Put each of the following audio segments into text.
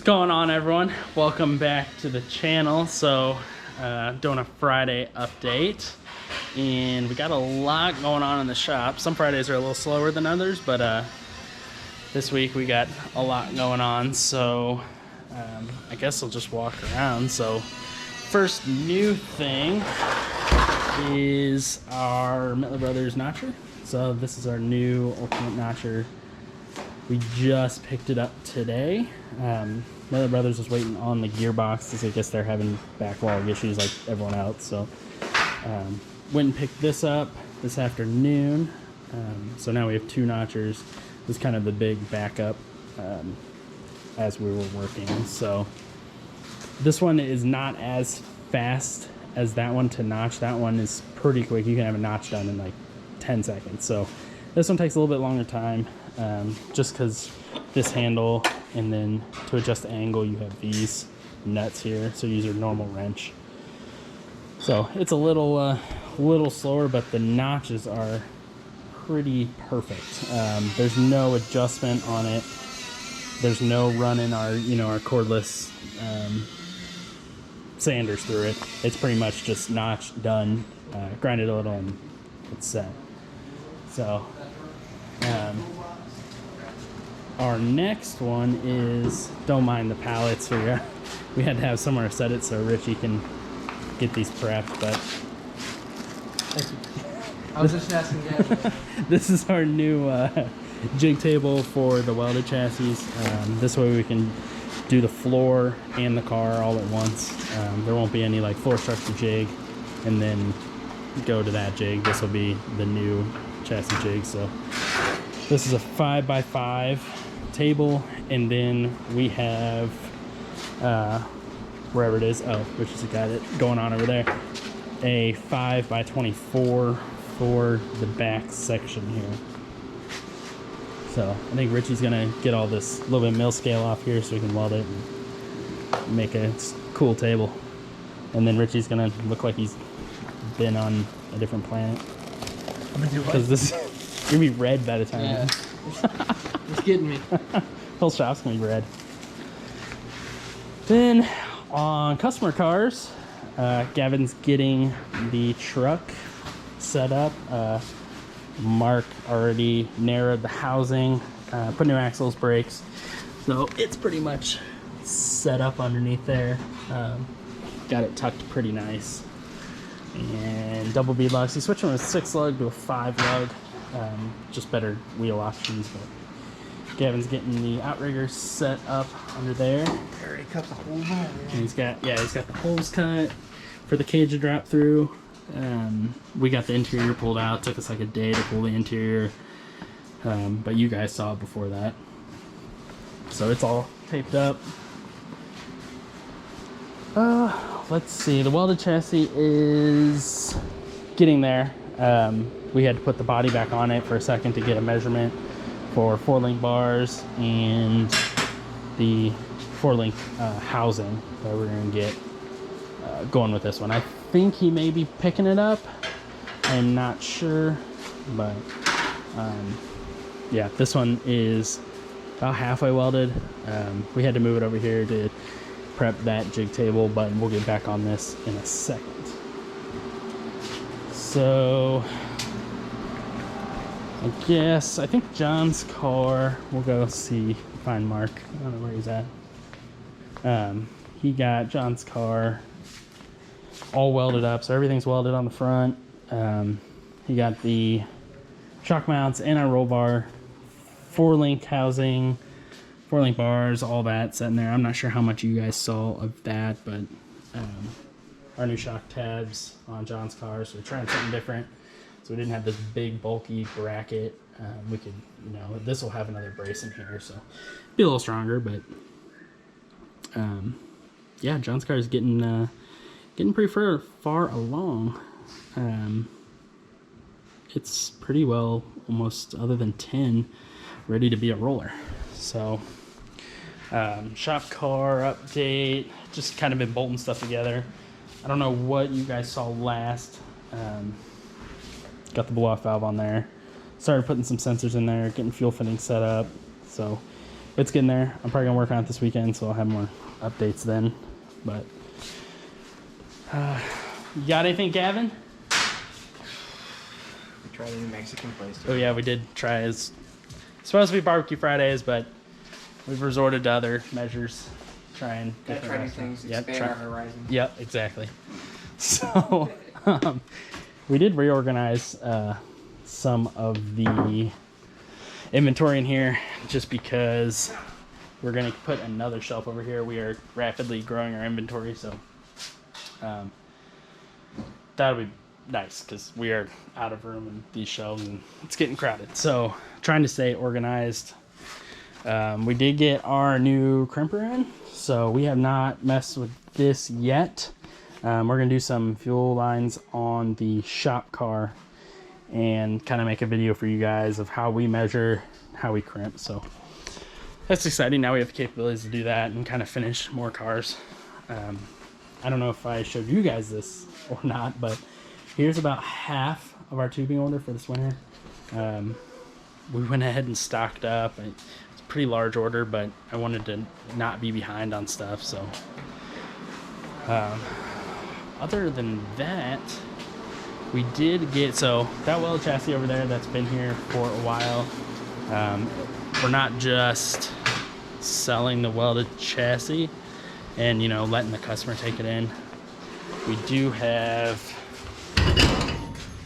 going on, everyone? Welcome back to the channel. So doing a Friday update, and we got a lot going on in the shop. Some Fridays are a little slower than others, but this week we got a lot going on, so I guess I'll just walk around. So first new thing is our Mittler Brothers notcher. So this is our new Ultimate notcher. We just picked it up today. Mittler Brothers was waiting on the gearbox because I guess they're having backlog issues like everyone else. So went and picked this up this afternoon. So now we have two notchers. This is kind of the big backup as we were working. So this one is not as fast as that one to notch. That one is pretty quick. You can have a notch done in like 10 seconds. So this one takes a little bit longer time. Just because this handle, and then to adjust the angle you have these nuts here, so use your normal wrench. So it's a little slower, but the notches are pretty perfect. There's no adjustment on it. There's no running our our cordless sanders through it. It's pretty much just notched, done, grinded a little, and it's set. So our next one is, don't mind the pallets. We had to have somewhere to set it so Richie can get these prepped, but I was just asking Gavin. this is our new jig table for the welded chassis. This way we can do the floor and the car all at once. There won't be any like floor structure jig and then go to that jig. This will be the new chassis jig. So this is a 5x5 table, and then we have wherever it is, Richie's got it going on over there, a 5x24 for the back section here. So I think Richie's gonna get all this little bit of mill scale off here so we can weld it and make a cool table. And then Richie's gonna look like he's been on a different planet, because this is gonna be red by the time. Yeah. It's getting me. Whole shop's gonna be red. Then on customer cars, Gavin's getting the truck set up. Mark already narrowed the housing, put new axles, brakes, so it's pretty much set up underneath there. Got it tucked pretty nice. And double bead lugs. He's switching from a 6 lug to a 5 lug. Just better wheel options, but Gavin's getting the outrigger set up under there. I already cut the hole out. And he's got the holes cut for the cage to drop through. We got the interior pulled out. Took us like a day to pull the interior, but you guys saw it before that. So it's all taped up. Let's see. The welded chassis is getting there. We had to put the body back on it for a second to get a measurement for 4-link bars and the 4-link housing that we're going to get going with this one. I think he may be picking it up. I'm not sure, but yeah, this one is about halfway welded. We had to move it over here to prep that jig table, but we'll get back on this in a second. So I think John's car, we'll go see, find Mark. I don't know where he's at. He got John's car all welded up, so everything's welded on the front. He got the shock mounts and our roll bar, 4-link housing, 4-link bars, all that set in there. I'm not sure how much you guys saw of that, but our new shock tabs on John's car, so we're trying something different. So we didn't have this big bulky bracket. We could, this will have another brace in here, so be a little stronger. But yeah, John's car is getting pretty far along. It's pretty well, almost other than 10, ready to be a roller. So shop car update, just kind of been bolting stuff together. I don't know what you guys saw last. Got the blow-off valve on there. Started putting some sensors in there, getting fuel fitting set up. So it's getting there. I'm probably gonna work on it this weekend, so I'll have more updates then. But you got anything, Gavin? We tried a new Mexican place. Oh yeah, we did try. It's supposed to be barbecue Fridays, but we've resorted to other measures. Trying Gotta different try new restaurants. things, Yep, expand our horizon. Yep, exactly. So we did reorganize some of the inventory in here just because we're going to put another shelf over here. We are rapidly growing our inventory, so that'll be nice because we are out of room in these shelves and it's getting crowded. So trying to stay organized. We did get our new crimper in, so we have not messed with this yet. We're going to do some fuel lines on the shop car and kind of make a video for you guys of how we measure, how we crimp. So that's exciting. Now we have the capabilities to do that and kind of finish more cars. I don't know if I showed you guys this or not, but here's about half of our tubing order for this winter. We went ahead and stocked up. It's a pretty large order, but I wanted to not be behind on stuff. So other than that, we did get, so that welded chassis over there that's been here for a while. We're not just selling the welded chassis and, you know, letting the customer take it in. We do have,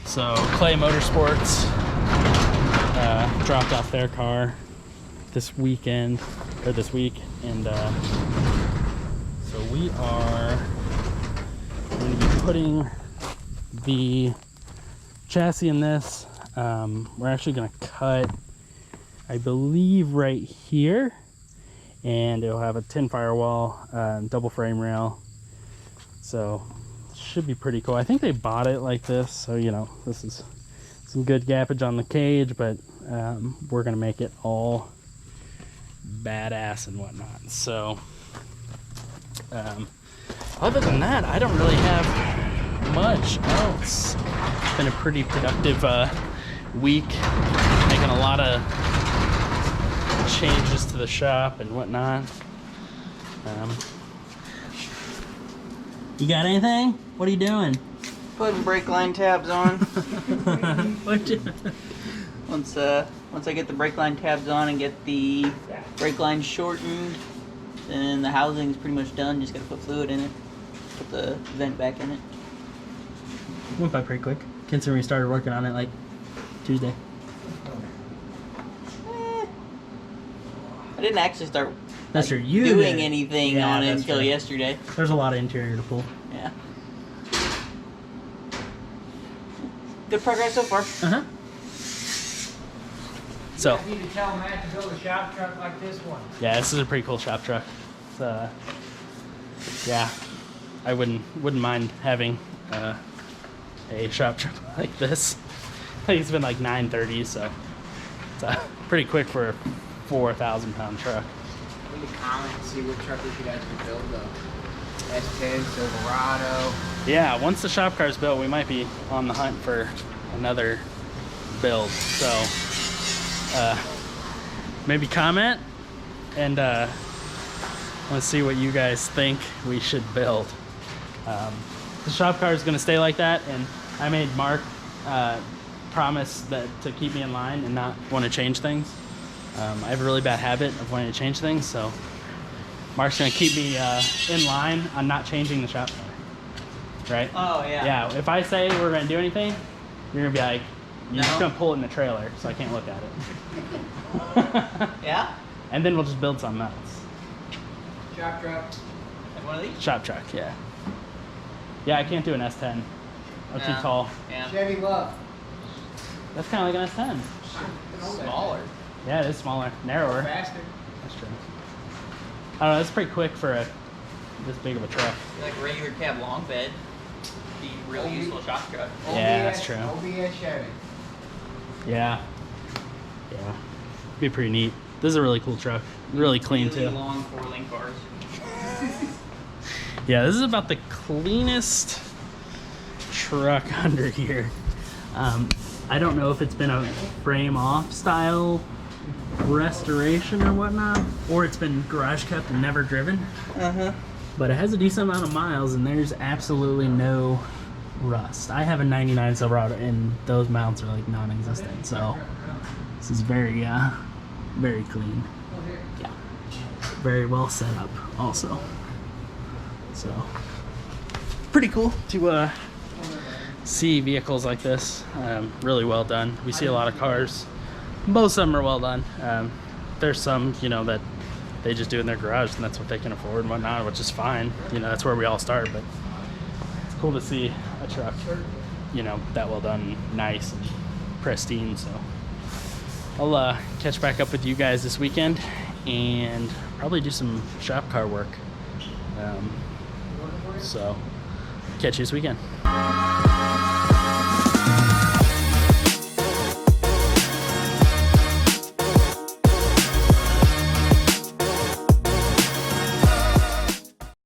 so Clay Motorsports dropped off their car this weekend, or this week, and so we are going to be putting the chassis in this. We're actually going to cut, I believe, right here, and it'll have a tin firewall, double frame rail, so should be pretty cool. I think they bought it like this, so you know, this is some good gappage on the cage, but we're going to make it all badass and whatnot. So other than that, I don't really have much else. It's been a pretty productive week, making a lot of changes to the shop and whatnot. You got anything? What are you doing? Putting brake line tabs on. What you... Once I get the brake line tabs on and get the brake line shortened, then the housing's pretty much done. Just gotta put fluid in it, put the vent back in it. Went by pretty quick, considering we started working on it like Tuesday. I didn't actually start That's like, true. You doing did. anything Yeah, on it that's until true. yesterday. There's a lot of interior to pull. Yeah. Good progress so far. Uh-huh. So, I need to tell Matt to build a shop truck like this one. yeah, this is a pretty cool shop truck. It's, yeah, I wouldn't mind having a shop truck like this. I think it's been like 930, so it's pretty quick for a 4,000 pound truck. We need to comment and see what truck we could actually build though. S10, Silverado. Yeah, once the shop car's built, we might be on the hunt for another build. So, maybe comment and let's see what you guys think we should build. The shop car is going to stay like that, and I made Mark promise that to keep me in line and not want to change things. I have a really bad habit of wanting to change things, so Mark's going to keep me in line on not changing the shop car. Right? Oh yeah. Yeah, if I say we're going to do anything, you're going to be like, you're just No. going to pull it in the trailer, so I can't look at it. Yeah. And then we'll just build something else. Shop truck. Like one of these. Shop truck, yeah. Yeah, I can't do an S10. I'm too No. tall. Yeah. Chevy Love. That's kind of like an S10. Smaller. Yeah, it is smaller, narrower. Faster. That's true. I don't know, it's pretty quick for this big of a truck. Like a regular cab long bed. Be real useful shop truck. Yeah, that's true. OBS Chevy. Yeah. Yeah. Be pretty neat. This is a really cool truck. Really clean Really too. long 4-link bars. Yeah, this is about the cleanest truck under here. I don't know if it's been a frame off style restoration or whatnot, or it's been garage kept and never driven. But it has a decent amount of miles, and there's absolutely no rust. I have a 99 Silverado, and those mounts are like non-existent. So this is very, very clean. Yeah. Very well set up, also. So pretty cool to see vehicles like this. Really well done. We see a lot of cars. Most of them are well done. There's some, you know, that they just do in their garage and that's what they can afford and whatnot, which is fine. You know, that's where we all start, but it's cool to see a truck, you know, that well done, nice and pristine. So I'll catch back up with you guys this weekend and probably do some shop car work. So catch you this weekend.